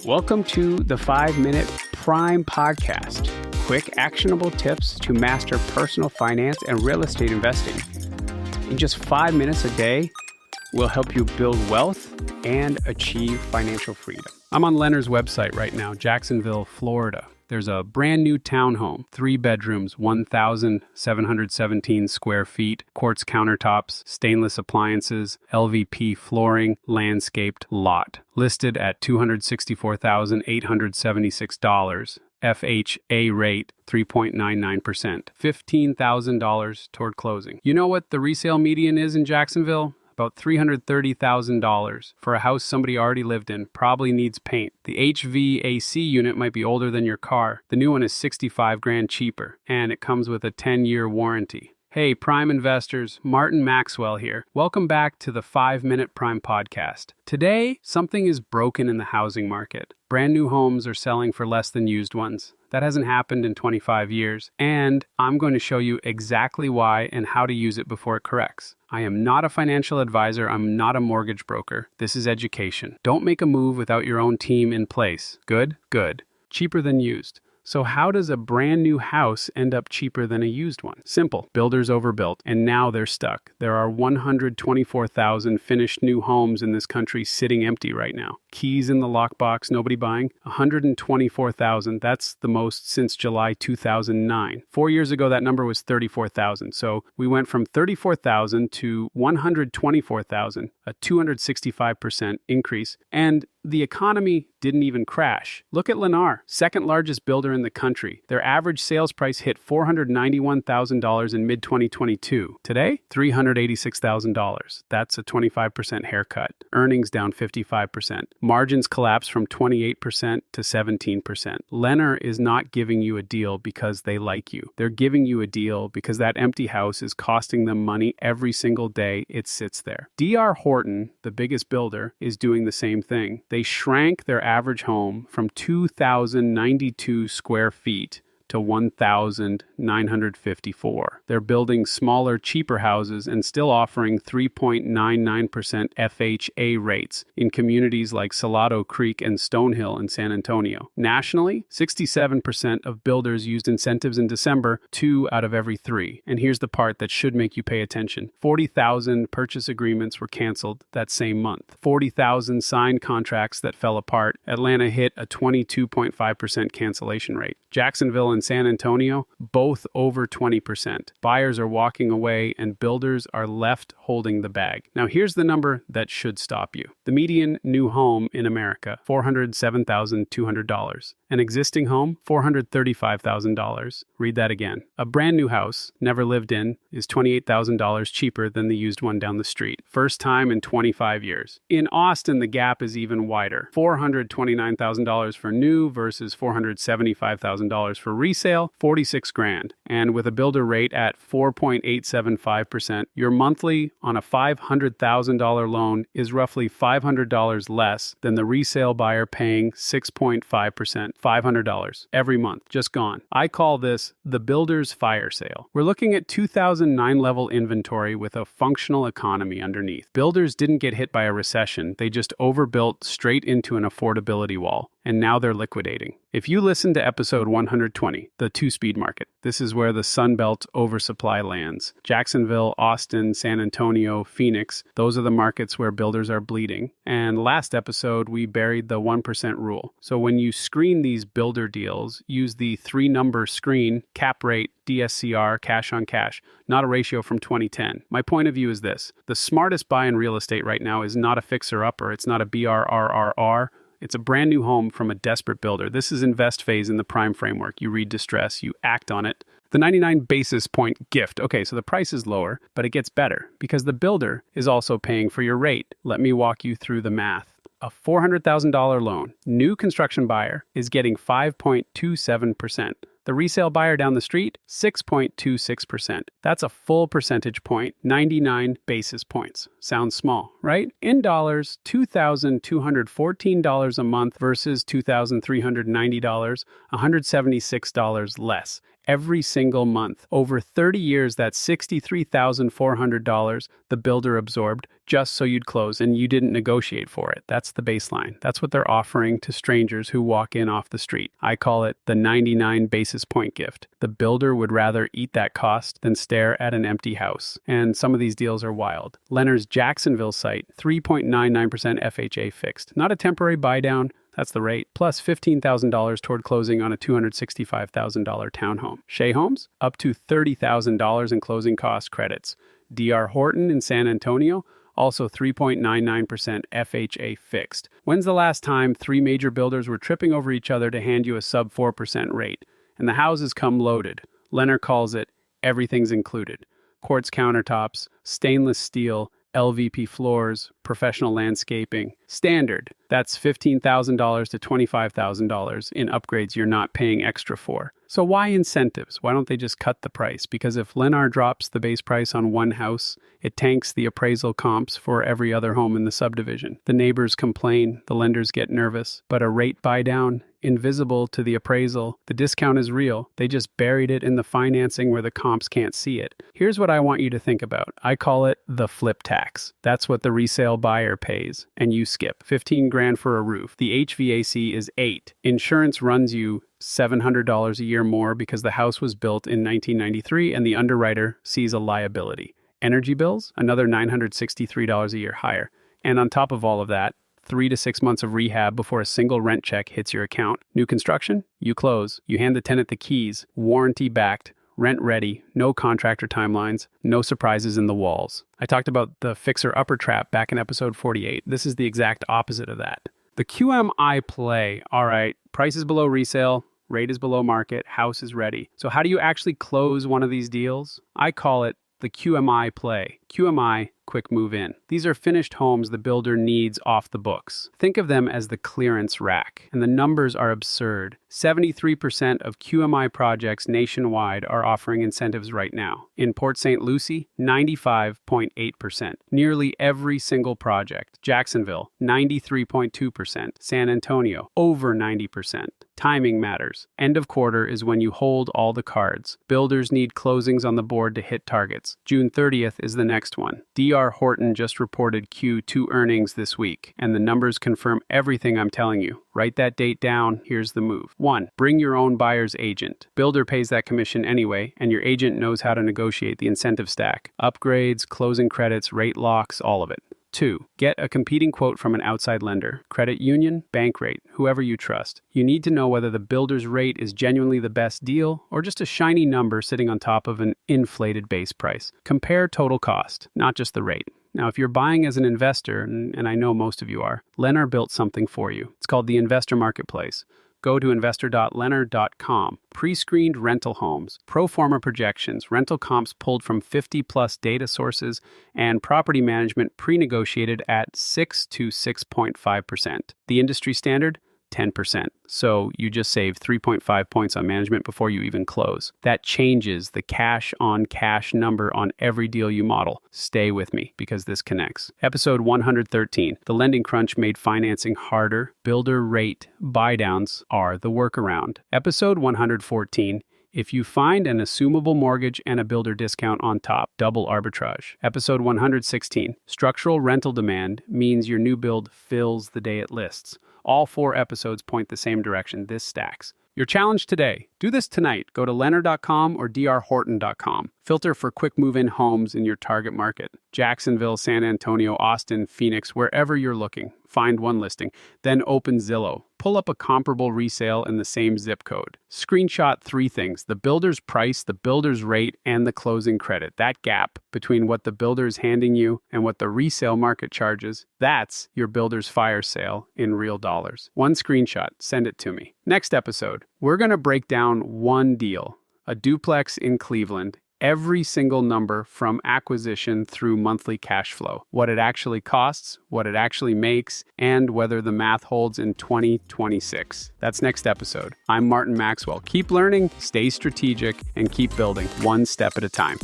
Welcome to the 5-Minute Prime Podcast. Quick, actionable tips to master personal finance and real estate investing. In just 5 minutes a day, we'll help you build wealth and achieve financial freedom. I'm on Lennar's website right now, Jacksonville, Florida. There's a brand new townhome, 3 bedrooms, 1,717 square feet, quartz countertops, stainless appliances, LVP flooring, landscaped lot. Listed at $264,876. FHA rate 3.99%. $15,000 toward closing. You know what the resale median is in Jacksonville? About $330,000 for a house somebody already lived in, probably needs paint. The HVAC unit might be older than your car. The new one is $65,000 cheaper, and it comes with a 10-year warranty. Hey, Prime investors, Martin Maxwell here. Welcome back to the 5-Minute Prime Podcast. Today, something is broken in the housing market. Brand new homes are selling for less than used ones. That hasn't happened in 25 years, and I'm going to show you exactly why and how to use it before it corrects. I am not a financial advisor. I'm not a mortgage broker. This is education. Don't make a move without your own team in place. Good? Good. Cheaper than used. So how does a brand new house end up cheaper than a used one? Simple. Builders overbuilt, and now they're stuck. There are 124,000 finished new homes in this country sitting empty right now. Keys in the lockbox, nobody buying. 124,000. That's the most since July 2009. 4 years ago, that number was 34,000. So we went from 34,000 to 124,000, a 265% increase. And the economy didn't even crash. Look at Lennar, second largest builder in the country. Their average sales price hit $491,000 in mid-2022. Today, $386,000. That's a 25% haircut. Earnings down 55%. Margins collapsed from 28% to 17%. Lennar is not giving you a deal because they like you. They're giving you a deal because that empty house is costing them money every single day it sits there. DR Horton, the biggest builder, is doing the same thing. They shrank their average home from 2,092 square feet to 1,954. They're building smaller, cheaper houses and still offering 3.99% FHA rates in communities like Salado Creek and Stonehill in San Antonio. Nationally, 67% of builders used incentives in December, 2 out of every 3. And here's the part that should make you pay attention. 40,000 purchase agreements were canceled that same month. 40,000 signed contracts that fell apart. Atlanta hit a 22.5% cancellation rate. Jacksonville and San Antonio, both over 20%. Buyers are walking away and builders are left holding the bag. Now here's the number that should stop you. The median new home in America, $407,200. An existing home, $435,000. Read that again. A brand new house, never lived in, is $28,000 cheaper than the used one down the street. First time in 25 years. In Austin, the gap is even wider. $429,000 for new versus $475,000 for resale, $46,000. And with a builder rate at 4.875%, your monthly on a $500,000 loan is roughly $500 less than the resale buyer paying 6.5%. $500 every month, just gone. I call this the builder's fire sale. We're looking at 2009 level inventory with a functional economy underneath. Builders didn't get hit by a recession. They just overbuilt straight into an affordability wall. And now they're liquidating. If you listen to episode 120, the 2-speed market, this is where the Sunbelt oversupply lands. Jacksonville, Austin, San Antonio, Phoenix, those are the markets where builders are bleeding. And last episode, we buried the 1% rule. So when you screen these builder deals, use the 3-number screen, cap rate, DSCR, cash on cash, not a ratio from 2010. My point of view is this. The smartest buy in real estate right now is not a fixer-upper. It's not a BRRRR. It's a brand new home from a desperate builder. This is invest phase in the prime framework. You read distress, you act on it. The 99 basis point gift. Okay, so the price is lower, but it gets better because the builder is also paying for your rate. Let me walk you through the math. A $400,000 loan, new construction buyer is getting 5.27%. The resale buyer down the street, 6.26%. That's a full percentage point, 99 basis points. Sounds small, right? In dollars, $2,214 a month versus $2,390, $176 less. every single month. Over 30 years, that's $63,400 the builder absorbed just so you'd close, and you didn't negotiate for it. That's the baseline. That's what they're offering to strangers who walk in off the street. I call it the 99 basis point gift. The builder would rather eat that cost than stare at an empty house. And some of these deals are wild. Lennar's Jacksonville site, 3.99% FHA fixed. Not a temporary buy down. That's the rate, plus $15,000 toward closing on a $265,000 townhome. Shea Homes, up to $30,000 in closing cost credits. DR Horton in San Antonio, also 3.99% FHA fixed. When's the last time three major builders were tripping over each other to hand you a sub 4% rate? And the houses come loaded. Lennar calls it everything's included. Quartz countertops, stainless steel, LVP floors, professional landscaping. Standard, that's $15,000 to $25,000 in upgrades you're not paying extra for. So why incentives? Why don't they just cut the price? Because if Lennar drops the base price on one house, it tanks the appraisal comps for every other home in the subdivision. The neighbors complain, the lenders get nervous, but a rate buy down, invisible to the appraisal, the discount is real. They just buried it in the financing where the comps can't see it. Here's what I want you to think about. I call it the flip tax. That's what the resale buyer pays, and you skip. 15 grand for a roof. The HVAC is $8. Insurance runs you $700 a year more because the house was built in 1993 and the underwriter sees a liability. Energy bills, another $963 a year higher. And on top of all of that, 3 to 6 months of rehab before a single rent check hits your account. New construction? You close. You hand the tenant the keys, warranty backed, rent ready, no contractor timelines, no surprises in the walls. I talked about the fixer-upper trap back in episode 48. This is the exact opposite of that. The QMI play, all right, price is below resale, rate is below market, house is ready. So how do you actually close one of these deals? I call it the QMI play. QMI, quick move in. These are finished homes the builder needs off the books. Think of them as the clearance rack, and the numbers are absurd. 73% of QMI projects nationwide are offering incentives right now. In Port St. Lucie, 95.8%. Nearly every single project. Jacksonville, 93.2%. San Antonio, over 90%. Timing matters. End of quarter is when you hold all the cards. Builders need closings on the board to hit targets. June 30th is the next one. DR Horton just reported Q2 earnings this week, and the numbers confirm everything I'm telling you. Write that date down. Here's the move. 1. Bring your own buyer's agent. Builder pays that commission anyway, and your agent knows how to negotiate the incentive stack. Upgrades, closing credits, rate locks, all of it. 2. Get a competing quote from an outside lender, credit union, bank rate, whoever you trust. You need to know whether the builder's rate is genuinely the best deal or just a shiny number sitting on top of an inflated base price. Compare total cost, not just the rate. Now, if you're buying as an investor, and I know most of you are, Lennar built something for you. It's called the Investor Marketplace. Go to investor.lennar.com. Pre-screened rental homes, pro forma projections, rental comps pulled from 50-plus data sources, and property management pre-negotiated at 6 to 6.5%. The industry standard? 10%. So you just save 3.5 points on management before you even close. That changes the cash on cash number on every deal you model. Stay with me because this connects. Episode 113. The lending crunch made financing harder. Builder rate buydowns are the workaround. Episode 114. If you find an assumable mortgage and a builder discount on top, double arbitrage. Episode 116. Structural rental demand means your new build fills the day it lists. All 4 episodes point the same direction. This stacks. Your challenge today. Do this tonight. Go to lennar.com or drhorton.com. Filter for quick move-in homes in your target market. Jacksonville, San Antonio, Austin, Phoenix, wherever you're looking. Find one listing. Then open Zillow. Pull up a comparable resale in the same zip code. Screenshot 3 things: the builder's price, the builder's rate, and the closing credit. That gap between what the builder is handing you and what the resale market charges, that's your builder's fire sale in real dollars. One screenshot. Send it to me. Next episode, we're going to break down one deal, a duplex in Cleveland. Every single number from acquisition through monthly cash flow, what it actually costs, what it actually makes, and whether the math holds in 2026. That's next episode. I'm Martin Maxwell. Keep learning, stay strategic, and keep building one step at a time.